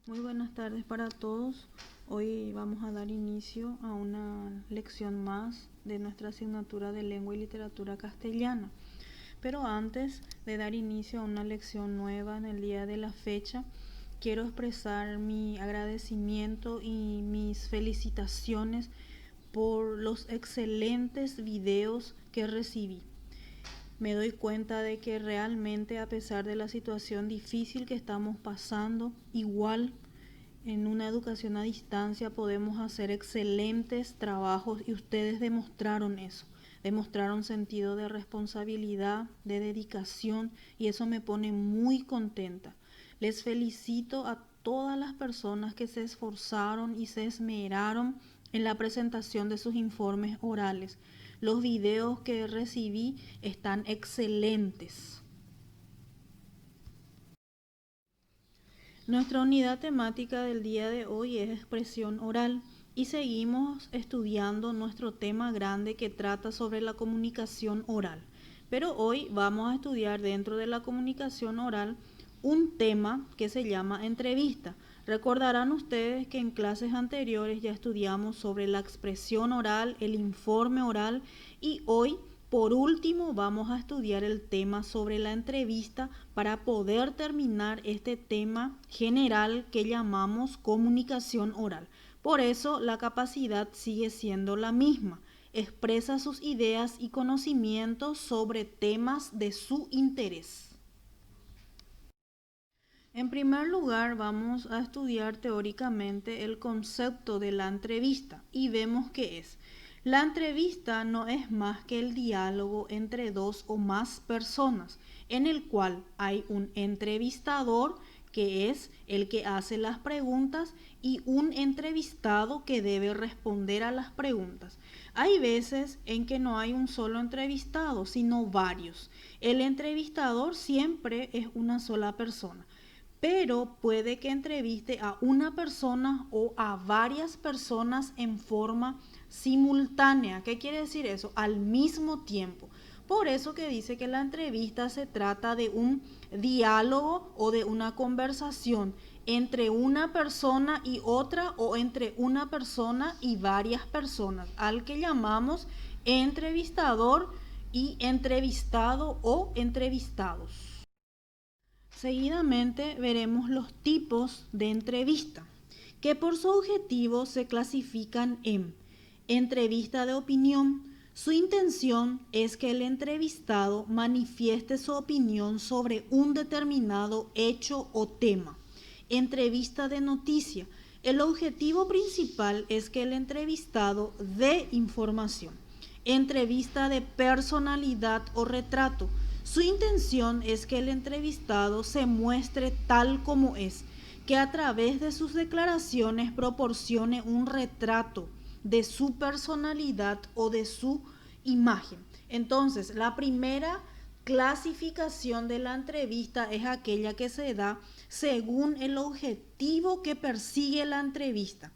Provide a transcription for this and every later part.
Muy buenas tardes para todos. Hoy vamos a dar inicio a una lección más de nuestra asignatura de lengua y literatura castellana. Pero antes de dar inicio a una lección nueva en el día de la fecha, quiero expresar mi agradecimiento y mis felicitaciones por los excelentes videos que recibí. Me doy cuenta de que realmente, a pesar de la situación difícil que estamos pasando, igual en una educación a distancia podemos hacer excelentes trabajos y ustedes demostraron eso. Demostraron sentido de responsabilidad, de dedicación, y eso me pone muy contenta. Les felicito a todas las personas que se esforzaron y se esmeraron en la presentación de sus informes orales. Los videos que recibí están excelentes. Nuestra unidad temática del día de hoy es expresión oral y seguimos estudiando nuestro tema grande que trata sobre la comunicación oral. Pero hoy vamos a estudiar dentro de la comunicación oral un tema que se llama entrevista. Recordarán ustedes que en clases anteriores ya estudiamos sobre la expresión oral, el informe oral, y hoy por último vamos a estudiar el tema sobre la entrevista para poder terminar este tema general que llamamos comunicación oral. Por eso la capacidad sigue siendo la misma. Expresa sus ideas y conocimientos sobre temas de su interés. En primer lugar, vamos a estudiar teóricamente el concepto de la entrevista y vemos que es. La entrevista no es más que el diálogo entre dos o más personas, en el cual hay un entrevistador, que es el que hace las preguntas, y un entrevistado que debe responder a las preguntas. Hay veces en que no hay un solo entrevistado, sino varios. El entrevistador siempre es una sola persona, pero puede que entreviste a una persona o a varias personas en forma simultánea. ¿Qué quiere decir eso? Al mismo tiempo. Por eso que dice que la entrevista se trata de un diálogo o de una conversación entre una persona y otra, o entre una persona y varias personas, al que llamamos entrevistador y entrevistado o entrevistados. Seguidamente veremos los tipos de entrevista, que por su objetivo se clasifican en entrevista de opinión. Su intención es que el entrevistado manifieste su opinión sobre un determinado hecho o tema. Entrevista de noticia. El objetivo principal es que el entrevistado dé información. Entrevista de personalidad o retrato. Su intención es que el entrevistado se muestre tal como es, que a través de sus declaraciones proporcione un retrato de su personalidad o de su imagen. Entonces, la primera clasificación de la entrevista es aquella que se da según el objetivo que persigue la entrevista,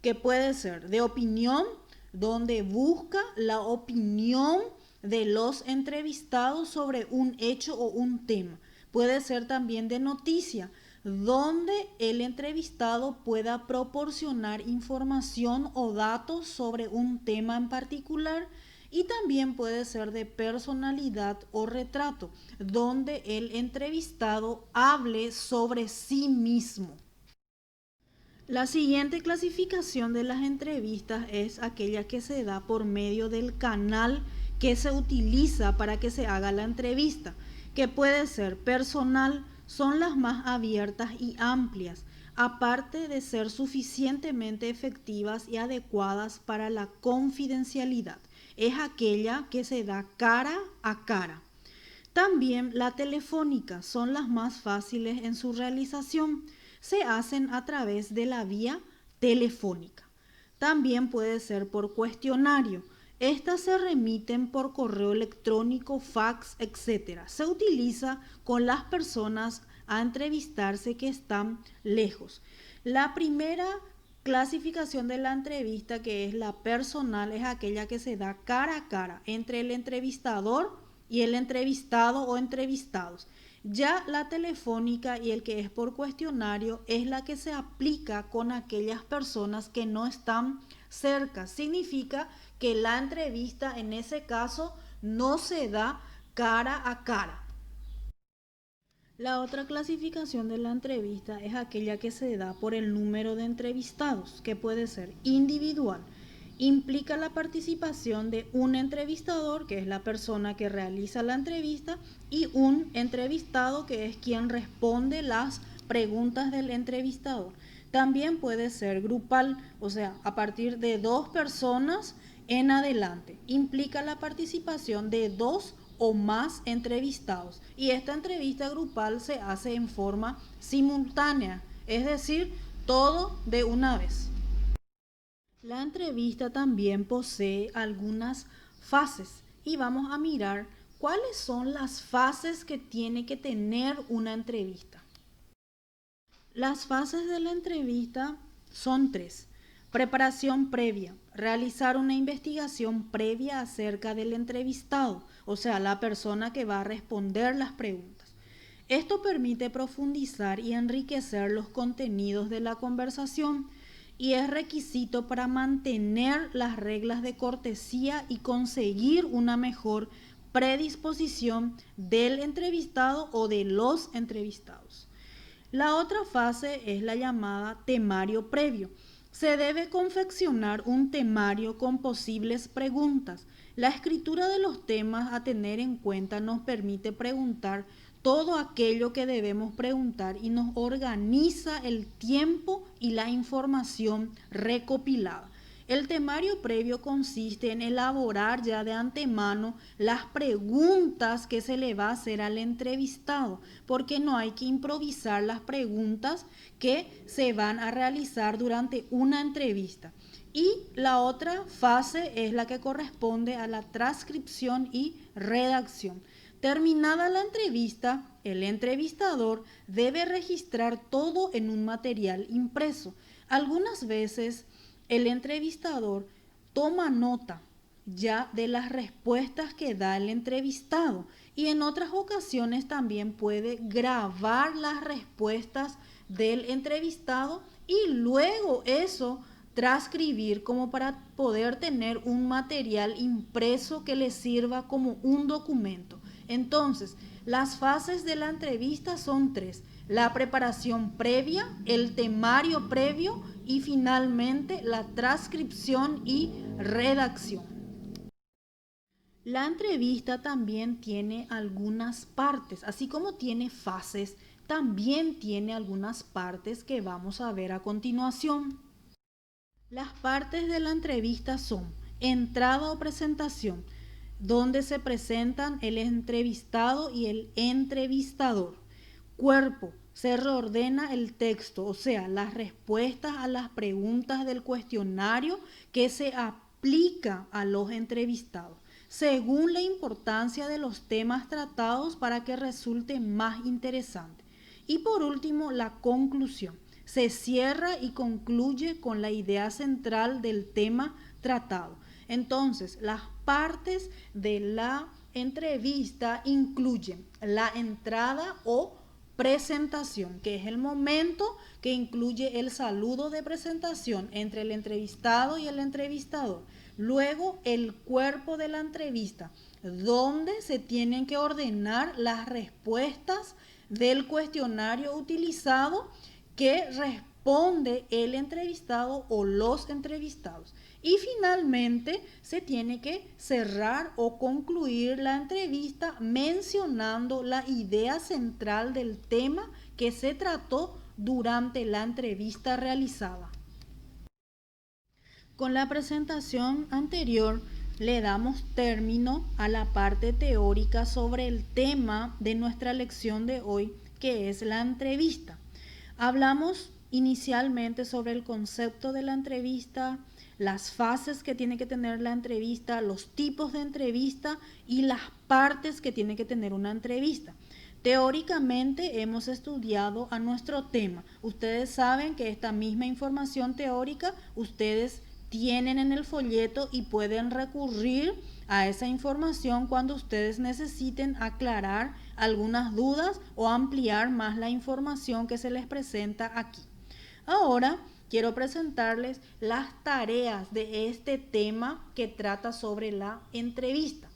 que puede ser de opinión, donde busca la opinión de los entrevistados sobre un hecho o un tema. Puede ser también de noticia, donde el entrevistado pueda proporcionar información o datos sobre un tema en particular. Y también puede ser de personalidad o retrato, donde el entrevistado hable sobre sí mismo. La siguiente clasificación de las entrevistas es aquella que se da por medio del canal que se utiliza para que se haga la entrevista, que puede ser personal. Son las más abiertas y amplias, aparte de ser suficientemente efectivas y adecuadas para la confidencialidad. Es aquella que se da cara a cara. También la telefónica son las más fáciles en su realización. Se hacen a través de la vía telefónica. También puede ser por cuestionario. Estas se remiten por correo electrónico, fax, etc. Se utiliza con las personas a entrevistarse que están lejos. La primera clasificación de la entrevista, que es la personal, es aquella que se da cara a cara entre el entrevistador y el entrevistado o entrevistados. Ya la telefónica y el que es por cuestionario es la que se aplica con aquellas personas que no están cerca. Significa que la entrevista en ese caso no se da cara a cara. La otra clasificación de la entrevista es aquella que se da por el número de entrevistados, que puede ser individual. Implica la participación de un entrevistador, que es la persona que realiza la entrevista, y un entrevistado, que es quien responde las preguntas del entrevistador. También puede ser grupal, o sea, a partir de 2 personas en adelante. Implica la participación de 2 o más entrevistados. Y esta entrevista grupal se hace en forma simultánea, es decir, todo de una vez. La entrevista también posee algunas fases y vamos a mirar cuáles son las fases que tiene que tener una entrevista. Las fases de la entrevista son 3. Preparación previa, realizar una investigación previa acerca del entrevistado, o sea, la persona que va a responder las preguntas. Esto permite profundizar y enriquecer los contenidos de la conversación y es requisito para mantener las reglas de cortesía y conseguir una mejor predisposición del entrevistado o de los entrevistados. La otra fase es la llamada temario previo. Se debe confeccionar un temario con posibles preguntas. La escritura de los temas a tener en cuenta nos permite preguntar todo aquello que debemos preguntar y nos organiza el tiempo y la información recopilada. El temario previo consiste en elaborar ya de antemano las preguntas que se le va a hacer al entrevistado, porque no hay que improvisar las preguntas que se van a realizar durante una entrevista. Y la otra fase es la que corresponde a la transcripción y redacción. Terminada la entrevista, el entrevistador debe registrar todo en un material impreso. Algunas veces el entrevistador toma nota ya de las respuestas que da el entrevistado y en otras ocasiones también puede grabar las respuestas del entrevistado y luego eso transcribir como para poder tener un material impreso que le sirva como un documento. Entonces, las fases de la entrevista son 3. La preparación previa, el temario previo y finalmente la transcripción y redacción. La entrevista también tiene algunas partes, así como tiene fases, también tiene algunas partes que vamos a ver a continuación. Las partes de la entrevista son entrada o presentación, donde se presentan el entrevistado y el entrevistador. Cuerpo, se reordena el texto, o sea, las respuestas a las preguntas del cuestionario que se aplica a los entrevistados, según la importancia de los temas tratados para que resulte más interesante. Y por último, la conclusión. Se cierra y concluye con la idea central del tema tratado. Entonces, las partes de la entrevista incluyen la entrada o presentación, que es el momento que incluye el saludo de presentación entre el entrevistado y el entrevistador. Luego, el cuerpo de la entrevista, donde se tienen que ordenar las respuestas del cuestionario utilizado que responde el entrevistado o los entrevistados. Y finalmente se tiene que cerrar o concluir la entrevista mencionando la idea central del tema que se trató durante la entrevista realizada. Con la presentación anterior le damos término a la parte teórica sobre el tema de nuestra lección de hoy, que es la entrevista. Hablamos inicialmente sobre el concepto de la entrevista, las fases que tiene que tener la entrevista, los tipos de entrevista y las partes que tiene que tener una entrevista. Teóricamente hemos estudiado a nuestro tema. Ustedes saben que esta misma información teórica ustedes tienen en el folleto y pueden recurrir a esa información cuando ustedes necesiten aclarar algunas dudas o ampliar más la información que se les presenta aquí. Ahora quiero presentarles las tareas de este tema que trata sobre la entrevista.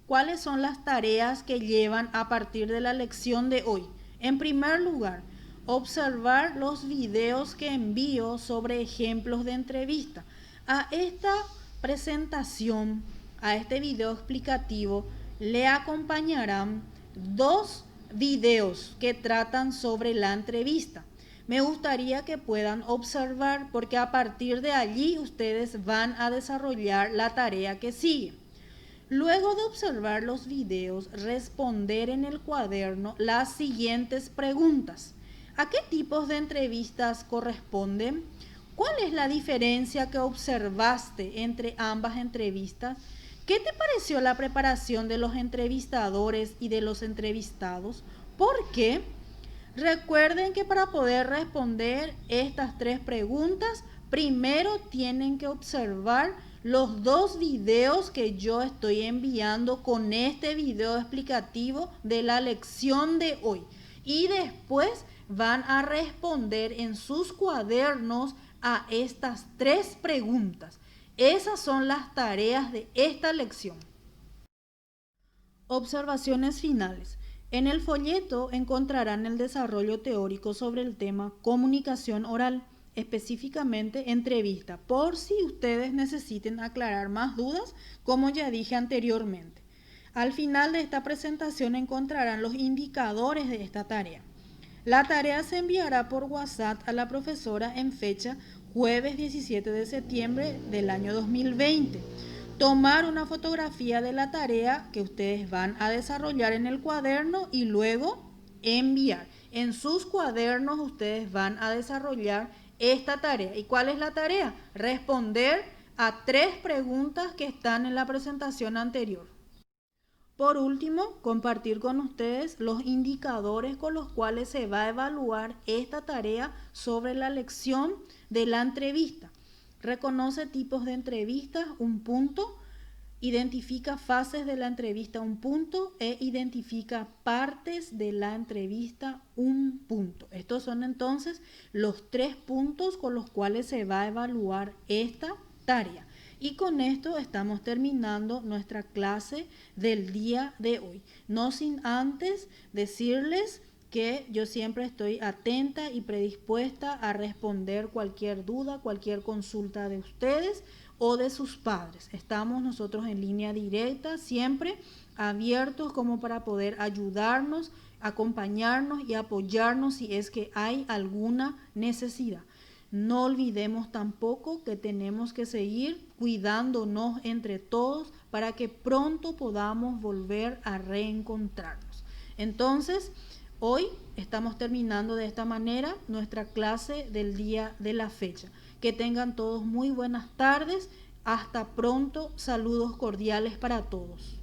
¿Cuáles son las tareas que llevan a partir de la lección de hoy? En primer lugar, observar los videos que envío sobre ejemplos de entrevista. A esta presentación, a este video explicativo, le acompañarán 2 videos que tratan sobre la entrevista. Me gustaría que puedan observar porque a partir de allí ustedes van a desarrollar la tarea que sigue. Luego de observar los videos, responder en el cuaderno las siguientes preguntas. ¿A qué tipos de entrevistas corresponden? ¿Cuál es la diferencia que observaste entre ambas entrevistas? ¿Qué te pareció la preparación de los entrevistadores y de los entrevistados? ¿Por qué? Recuerden que para poder responder estas 3 preguntas, primero tienen que observar los 2 videos que yo estoy enviando con este video explicativo de la lección de hoy. Y después van a responder en sus cuadernos a estas 3 preguntas. Esas son las tareas de esta lección. Observaciones finales. En el folleto encontrarán el desarrollo teórico sobre el tema comunicación oral, específicamente entrevista, por si ustedes necesiten aclarar más dudas, como ya dije anteriormente. Al final de esta presentación encontrarán los indicadores de esta tarea. La tarea se enviará por WhatsApp a la profesora en fecha jueves 17 de septiembre del año 2020. Tomar una fotografía de la tarea que ustedes van a desarrollar en el cuaderno y luego enviar. En sus cuadernos ustedes van a desarrollar esta tarea. ¿Y cuál es la tarea? Responder a 3 preguntas que están en la presentación anterior. Por último, compartir con ustedes los indicadores con los cuales se va a evaluar esta tarea sobre la lección de la entrevista. Reconoce tipos de entrevistas, un punto. Identifica fases de la entrevista, un punto. E identifica partes de la entrevista, un punto. Estos son entonces los 3 puntos con los cuales se va a evaluar esta tarea. Y con esto estamos terminando nuestra clase del día de hoy. No sin antes decirles que yo siempre estoy atenta y predispuesta a responder cualquier duda, cualquier consulta de ustedes o de sus padres. Estamos nosotros en línea directa, siempre abiertos como para poder ayudarnos, acompañarnos y apoyarnos si es que hay alguna necesidad. No olvidemos tampoco que tenemos que seguir cuidándonos entre todos para que pronto podamos volver a reencontrarnos. Entonces, hoy estamos terminando de esta manera nuestra clase del día de la fecha. Que tengan todos muy buenas tardes. Hasta pronto. Saludos cordiales para todos.